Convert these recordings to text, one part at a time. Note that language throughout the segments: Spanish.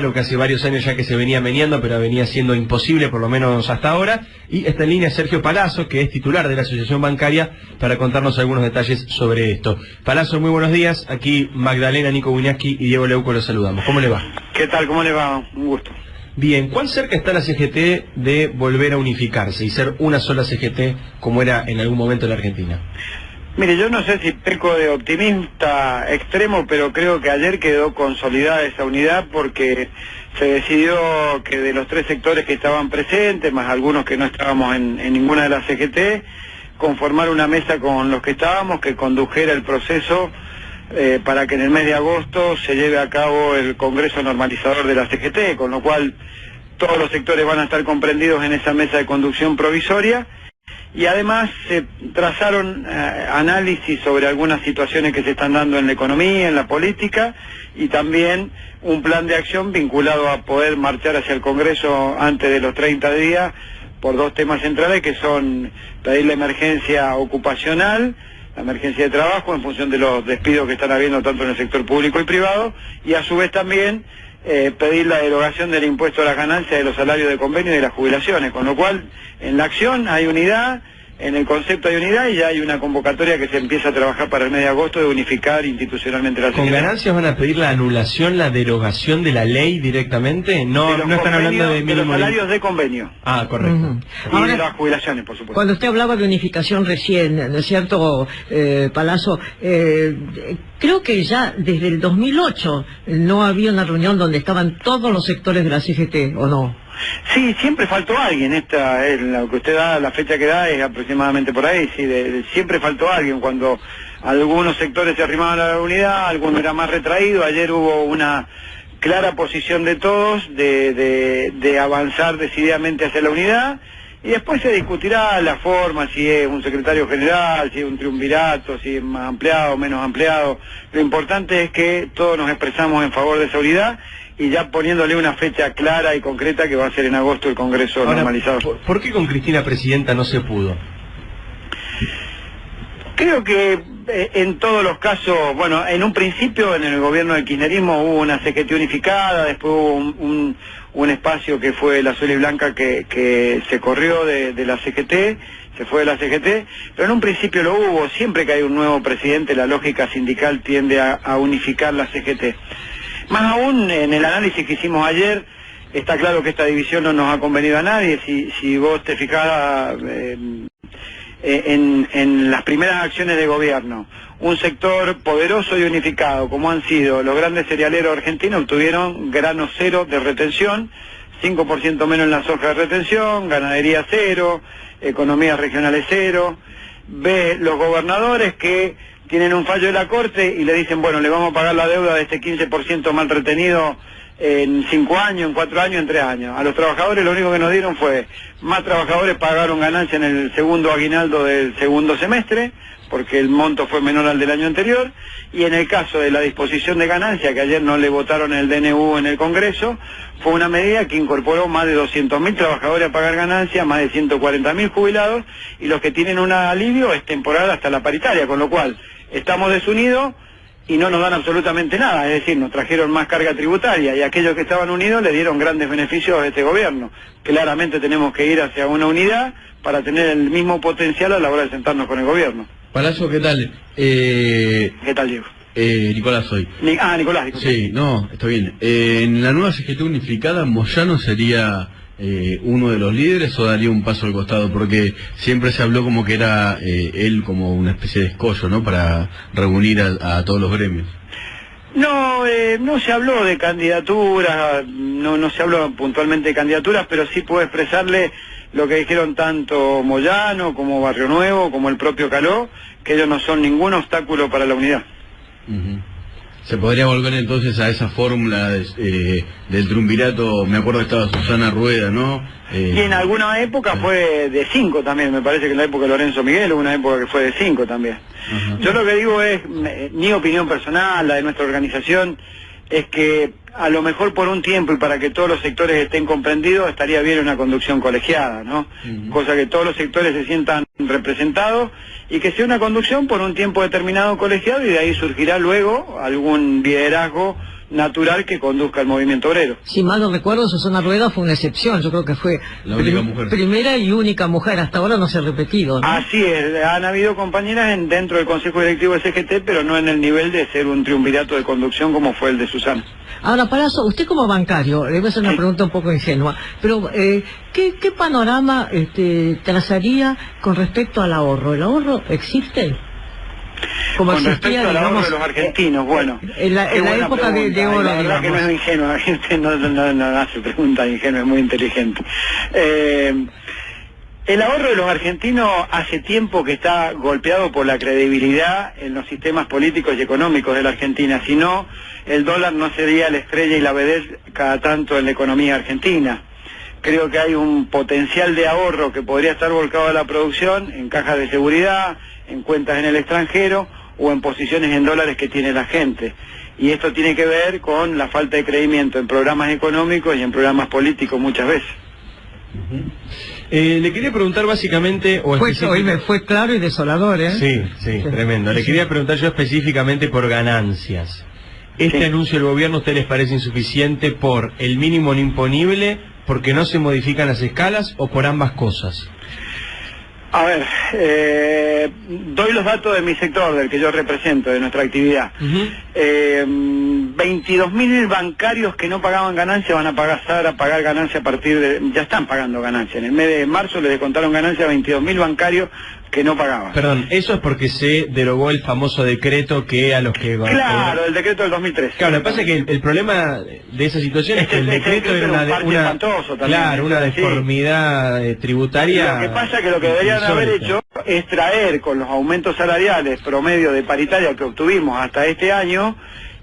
lo que hace varios años ya que se venía meneando, pero venía siendo imposible, por lo menos hasta ahora. Y está en línea Sergio Palazzo, que es titular de la Asociación Bancaria, para contarnos algunos detalles sobre esto. Palazzo, muy buenos días. Aquí Magdalena, Nico Buñaski y Diego Leuco los saludamos. ¿Cómo le va? ¿Qué tal? ¿Cómo le va? Un gusto. Bien, ¿cuán cerca está la CGT de volver a unificarse y ser una sola CGT como era en algún momento en la Argentina? Mire, yo no sé si peco de optimista extremo, pero creo que ayer quedó consolidada esa unidad porque se decidió que de los tres sectores que estaban presentes, más algunos que no estábamos en ninguna de las CGT, conformar una mesa con los que estábamos que condujera el proceso para que en el mes de agosto se lleve a cabo el Congreso Normalizador de la CGT, con lo cual todos los sectores van a estar comprendidos en esa mesa de conducción provisoria. Y además se trazaron análisis sobre algunas situaciones que se están dando en la economía, en la política, y también un plan de acción vinculado a poder marchar hacia el Congreso antes de los 30 días por dos temas centrales, que son pedir la emergencia ocupacional, la emergencia de trabajo en función de los despidos que están habiendo tanto en el sector público y privado, y a su vez también pedir la derogación del impuesto a las ganancias de los salarios de convenio y de las jubilaciones, con lo cual en la acción hay unidad, en el concepto hay unidad y ya hay una convocatoria que se empieza a trabajar para el mes de agosto de unificar institucionalmente la ¿Con ganancias van a pedir la anulación, la derogación de la ley directamente? No están hablando de los salarios de convenio. Ah, correcto. Y ahora, de las jubilaciones, por supuesto. Cuando usted hablaba de unificación recién, ¿no es cierto, Palazzo? Creo que ya desde el 2008 no había una reunión donde estaban todos los sectores de la CGT, ¿o no? Sí, siempre faltó alguien. Esta es lo que usted da, la fecha que da es aproximadamente por ahí. Sí, siempre faltó alguien. Cuando algunos sectores se arrimaban a la unidad, algunos era más retraído. Ayer hubo una clara posición de todos de avanzar decididamente hacia la unidad. Y después se discutirá la forma, si es un secretario general, si es un triunvirato, si es más ampliado o menos ampliado. Lo importante es que todos nos expresamos en favor de esa unidad y ya poniéndole una fecha clara y concreta que va a ser en agosto el Congreso normalizado. ¿Por qué con Cristina Presidenta no se pudo? Creo que en todos los casos, bueno, en un principio en el gobierno del kirchnerismo hubo una CGT unificada, después hubo un espacio que fue la azul y blanca que se corrió de la CGT, se fue de la CGT, pero en un principio lo hubo. Siempre que hay un nuevo presidente la lógica sindical tiende a unificar la CGT. Más aún en el análisis que hicimos ayer, está claro que esta división no nos ha convenido a nadie. Si vos te fijás en las primeras acciones de gobierno, un sector poderoso y unificado como han sido los grandes cerealeros argentinos obtuvieron grano cero de retención, 5% menos en la soja de retención, ganadería cero, economías regionales cero. Ve los gobernadores que tienen un fallo de la Corte y le dicen, bueno, le vamos a pagar la deuda de este 15% mal retenido en 5 años, en 4 años, en 3 años. A los trabajadores lo único que nos dieron fue, más trabajadores pagaron ganancia en el segundo aguinaldo del segundo semestre, porque el monto fue menor al del año anterior, y en el caso de la disposición de ganancia, que ayer no le votaron el DNU en el Congreso, fue una medida que incorporó más de 200.000 trabajadores a pagar ganancia, más de 140.000 jubilados, y los que tienen un alivio es temporal hasta la paritaria, con lo cual estamos desunidos y no nos dan absolutamente nada, es decir, nos trajeron más carga tributaria y aquellos que estaban unidos le dieron grandes beneficios a este gobierno. Claramente tenemos que ir hacia una unidad para tener el mismo potencial a la hora de sentarnos con el gobierno. Palazzo, ¿qué tal? ¿Qué tal, Diego? Nicolás soy. Nicolás. Sí, no, está bien. En la nueva CGT unificada, ¿Moyano sería uno de los líderes o daría un paso al costado? Porque siempre se habló como que era él como una especie de escollo, ¿no? Para reunir a todos los gremios. No, no se habló de candidaturas, no se habló puntualmente de candidaturas, pero sí puedo expresarle lo que dijeron tanto Moyano como Barrio Nuevo, como el propio Caló, que ellos no son ningún obstáculo para la unidad. Se podría volver entonces a esa fórmula del triunvirato. Me acuerdo que estaba Susana Rueda, ¿no? Y en alguna época fue de 5 también, me parece que en la época de Lorenzo Miguel hubo una época que fue de 5 también. Yo lo que digo es, mi opinión personal, la de nuestra organización, es que a lo mejor por un tiempo y para que todos los sectores estén comprendidos estaría bien una conducción colegiada, ¿no? Cosa que todos los sectores se sientan representados y que sea una conducción por un tiempo determinado colegiado y de ahí surgirá luego algún liderazgo natural que conduzca el movimiento obrero. Si mal no recuerdo, Susana Rueda fue una excepción. Yo creo que fue la única mujer. Primera y única mujer. Hasta ahora no se ha repetido, ¿no? Así es, han habido compañeras dentro del Consejo Directivo de CGT, pero no en el nivel de ser un triunvirato de conducción como fue el de Susana. Ahora, Palazzo, usted como bancario, le voy a hacer una pregunta un poco ingenua, pero ¿qué panorama trazaría con respecto al ahorro? ¿El ahorro existe? Como con respecto al ahorro de los argentinos, bueno. En la época de oro, la verdad que no es ingenuo, la gente no hace preguntas ingenuas, es muy inteligente. El ahorro de los argentinos hace tiempo que está golpeado por la credibilidad en los sistemas políticos y económicos de la Argentina. Si no, el dólar no sería la estrella y la vedette cada tanto en la economía argentina. Creo que hay un potencial de ahorro que podría estar volcado a la producción, en cajas de seguridad, en cuentas en el extranjero o en posiciones en dólares que tiene la gente. Y esto tiene que ver con la falta de creimiento en programas económicos y en programas políticos muchas veces. Le quería preguntar básicamente... Fue claro y desolador, ¿eh? Sí, tremendo. Le quería preguntar yo específicamente por ganancias. ¿Este anuncio del gobierno a usted les parece insuficiente por el mínimo no imponible, porque no se modifican las escalas o por ambas cosas? A ver, doy los datos de mi sector, del que yo represento, de nuestra actividad. 22.000 bancarios que no pagaban ganancias van a pasar a pagar ganancias a partir de... Ya están pagando ganancias. En el mes de marzo les descontaron ganancias a 22.000 bancarios que no pagaban. Perdón, eso es porque se derogó el famoso decreto que a los que... Claro, el decreto del 2013. Claro, lo que pasa es que el problema de esa situación es que el decreto era una deformidad tributaria. Lo que pasa es que lo que deberían haber hecho es traer con los aumentos salariales promedio de paritaria que obtuvimos hasta este año,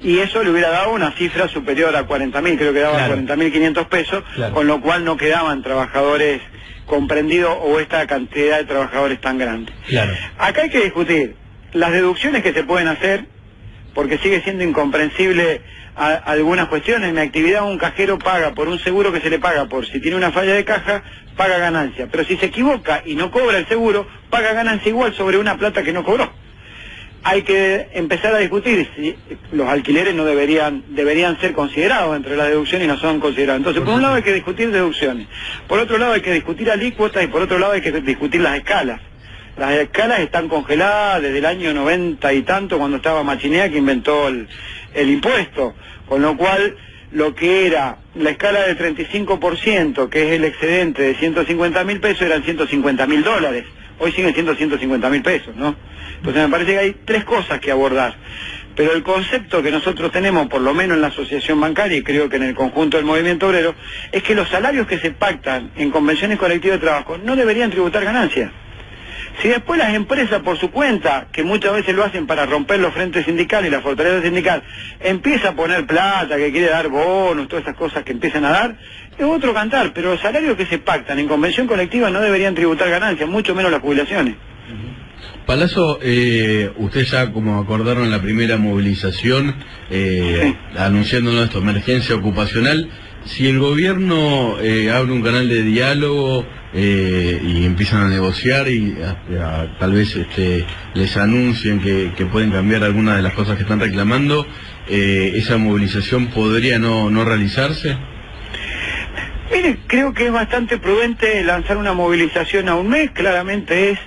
y eso le hubiera dado una cifra superior a 40.000, creo que daba 40.500 pesos, con lo cual no quedaban trabajadores comprendidos o esta cantidad de trabajadores tan grande. Acá hay que discutir las deducciones que se pueden hacer, porque sigue siendo incomprensible algunas cuestiones. En mi actividad un cajero paga por un seguro que se le paga por si tiene una falla de caja, paga ganancia, pero si se equivoca y no cobra el seguro, paga ganancia igual sobre una plata que no cobró. Hay que empezar a discutir si los alquileres no deberían ser considerados entre las deducciones y no son considerados. Entonces, por un lado hay que discutir deducciones, por otro lado hay que discutir alícuotas y por otro lado hay que discutir las escalas. Las escalas están congeladas desde el año 90 y tanto, cuando estaba Machinea, que inventó el impuesto, con lo cual lo que era la escala del 35%, que es el excedente de 150.000 pesos, eran $150.000. Hoy siguen siendo 150.000 pesos, ¿no? Entonces me parece que hay tres cosas que abordar. Pero el concepto que nosotros tenemos, por lo menos en la asociación bancaria, y creo que en el conjunto del movimiento obrero, es que los salarios que se pactan en convenciones colectivas de trabajo no deberían tributar ganancias. Si después las empresas por su cuenta, que muchas veces lo hacen para romper los frentes sindicales y la fortaleza sindical, empieza a poner plata, que quiere dar bonos, todas esas cosas que empiezan a dar, es otro cantar, pero los salarios que se pactan en convención colectiva no deberían tributar ganancias, mucho menos las jubilaciones. Palazzo, usted ya como acordaron en la primera movilización, anunciándonos esto, emergencia ocupacional, si el gobierno abre un canal de diálogo y empiezan a negociar y tal vez les anuncien que pueden cambiar algunas de las cosas que están reclamando, ¿esa movilización podría no realizarse? Mire, creo que es bastante prudente lanzar una movilización a un mes. Claramente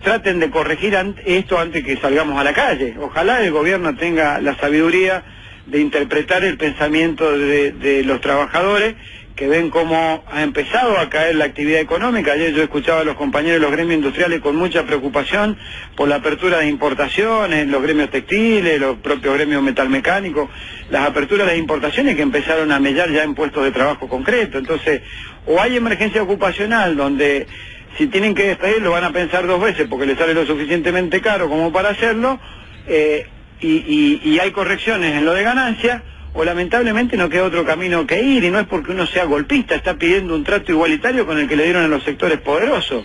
traten de corregir esto antes que salgamos a la calle. Ojalá el gobierno tenga la sabiduría de interpretar el pensamiento de los trabajadores, que ven cómo ha empezado a caer la actividad económica. Ayer yo escuchaba a los compañeros de los gremios industriales con mucha preocupación por la apertura de importaciones, los gremios textiles, los propios gremios metalmecánicos, las aperturas de importaciones que empezaron a mellar ya en puestos de trabajo concretos. Entonces, o hay emergencia ocupacional donde si tienen que despedir lo van a pensar dos veces porque les sale lo suficientemente caro como para hacerlo, y hay correcciones en lo de ganancia, o lamentablemente no queda otro camino que ir, y no es porque uno sea golpista, está pidiendo un trato igualitario con el que le dieron a los sectores poderosos.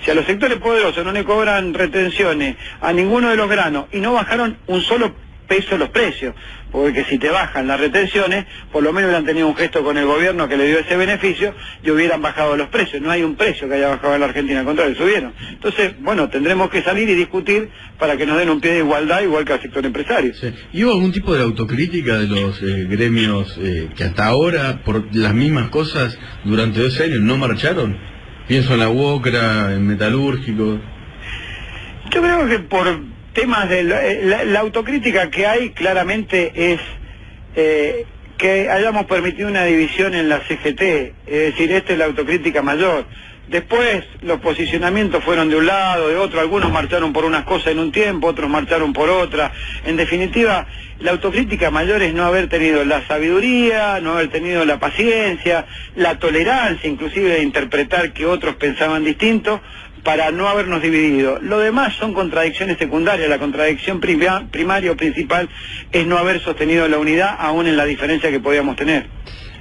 Si a los sectores poderosos no le cobran retenciones a ninguno de los granos y no bajaron un solo peso los precios, porque si te bajan las retenciones, por lo menos hubieran tenido un gesto con el gobierno que le dio ese beneficio y hubieran bajado los precios. No hay un precio que haya bajado en la Argentina, al contrario, subieron. Entonces, bueno, tendremos que salir y discutir para que nos den un pie de igualdad igual que al sector empresario. Sí. ¿Y hubo algún tipo de autocrítica de los gremios que hasta ahora, por las mismas cosas, durante 12 años no marcharon? Pienso en la UOCRA, en metalúrgicos. Yo creo que por temas de la autocrítica que hay claramente es que hayamos permitido una división en la CGT, es decir, esta es la autocrítica mayor. Después los posicionamientos fueron de un lado, de otro, algunos marcharon por unas cosas en un tiempo, otros marcharon por otra. En definitiva, la autocrítica mayor es no haber tenido la sabiduría, no haber tenido la paciencia, la tolerancia inclusive de interpretar que otros pensaban distinto, para no habernos dividido. Lo demás son contradicciones secundarias. La contradicción primaria o principal es no haber sostenido la unidad aún en la diferencia que podíamos tener.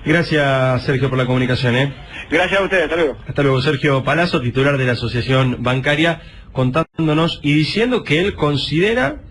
Gracias, Sergio, por la comunicación. Gracias a ustedes, hasta luego. Hasta luego. Sergio Palazzo, titular de la Asociación Bancaria, contándonos y diciendo que él considera